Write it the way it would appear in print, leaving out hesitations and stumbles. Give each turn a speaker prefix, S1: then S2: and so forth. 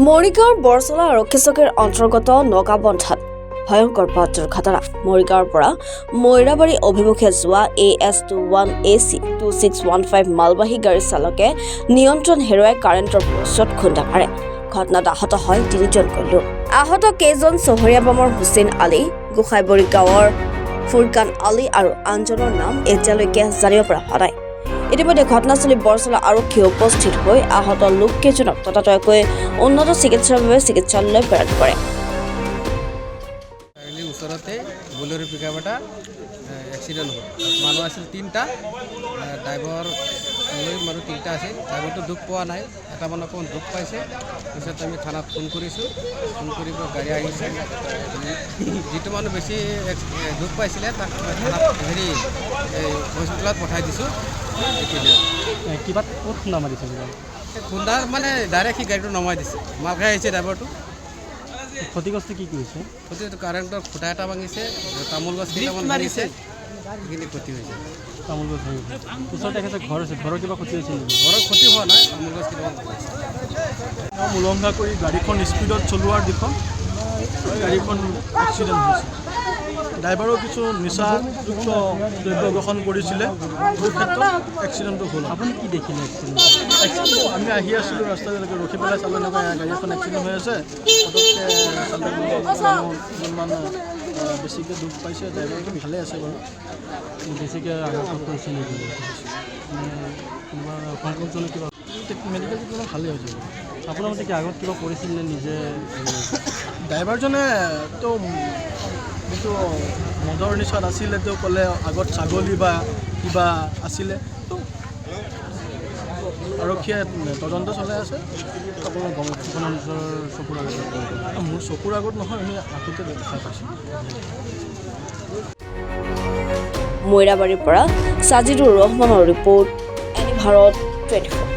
S1: মৰিগাঁৱৰ বৰচলা আৰক্ষী চকীৰ অন্তৰ্গত নগাবন্ধাত ভয়ংকৰ পথ দুৰ্ঘটনা। মৰিগাঁৱৰ পৰা মৈৰাবাৰী অভিমুখে যোৱা AS21 AC 2615 মালবাহী গাড়ী চালকে নিয়ন্ত্ৰণ হেৰুৱাই কাৰেণ্টৰ পোষ্টত খুন্দা মাৰে। ঘটনাত আহত হয় 3জনকৈ লোক। আহত কেইজন চহৰীয়া বামৰ হুছেইন আলী, গোসাইবৰী গাঁৱৰ ফুৰকান আলী আৰু আনজনৰ নাম এতিয়ালৈকে জানিব পৰা হোৱা নাই। ইতিমধ্যে ঘটনাস্থলী বৰচলা আৰক্ষী উপস্থিত হৈ আহত লোককেইজনক ততাতৈয়াকৈ উন্নত চিকিৎসাৰ বাবে চিকিৎসালয়লৈ প্ৰেৰণ কৰে।
S2: ওচৰতে বলেৰো পিকআপ এটা এক্সিডেণ্ট হ'ল। মানুহ আছিল 3টা, ড্ৰাইভাৰ লৈ মানুহ 3টা আছিল। ড্ৰাইভাৰটো দুখ পোৱা নাই, এটা মানুহ অকণমান দুখ পাইছে। পিছত আমি থানাত ফোন কৰিছোঁ, ফোন কৰিব গাড়ী আহিছে। যিটো মানুহ বেছি দুখ পাইছিলে তাক থানাত হস্পিটেলত পঠাই দিছোঁ।
S3: কিবা ক'ত খুন্দা মাৰিছে?
S2: খুন্দা মানে ডাইৰেক্ট সি গাড়ীটো নমাই দিছে। মাল খাই আহিছে ড্ৰাইভাৰটো।
S3: ক্ষতিগ্ৰস্ত কি কৰিছে?
S2: ক্ষতিটো কাৰেণ্টৰ খুঁটা এটা ভাঙিছে, তামোল গছ কেইটামান ভাঙিছে, সেইখিনি ক্ষতি হৈছে।
S3: তামোল গছ ভাঙিছে। ওচৰতে এখেতে ঘৰ আছে, ঘৰৰ কিবা ক্ষতি হৈছে নেকি?
S2: ঘৰৰ ক্ষতি হোৱা নাই, তামোল গছ কেইটামান ভাঙিছে।
S4: উলংঘা কৰি গাড়ীখন স্পীডত চলোৱাৰ দিশত গাড়ীখন এক্সিডেণ্ট হৈছে। ড্ৰাইভাৰো কিছু নিচাযুক্ত দ্ৰব্য গ্ৰহণ কৰিছিলে, এই ক্ষেত্ৰত এক্সিডেণ্টটো হ'ল।
S3: আপুনি কি দেখিলে এক্সিডেণ্ট?
S4: আমি আহি আছিলোঁ ৰাস্তালৈকে, ৰখি পেলাই চালোঁ এনেকৈ গাড়ী এখন এক্সিডেণ্ট হৈ আছে। পটককৈ বেছিকৈ দুখ পাইছে, ড্ৰাইভাৰটো ভালে আছে বাৰু।
S3: বেছিকৈ আঘাত কৰিছে নেকি? কোনোবা সংকটজনক কিবা
S4: মেডিকেল ট্ৰিটমেণ্ট ভালেই হৈছে।
S3: আপোনাৰ মতে কি আগত কিবা কৰিছিল নে নিজে?
S4: ড্ৰাইভাৰজনে তো যিটো মদৰ নিচাত আছিলে, তেওঁ ক'লে আগত ছাগলী বা কিবা আছিলে। তো আৰক্ষীয়ে তদন্ত চলাই আছে।
S3: আপোনাৰ নিজৰ চকুৰ আগত?
S4: মোৰ চকুৰ আগত নহয়, আমি আগতে দেখা পাইছোঁ।
S1: মৈৰাবাৰীৰ পৰা সাজিদুৰ ৰহমানৰ ৰিপৰ্ট, এনি ভাৰত 24।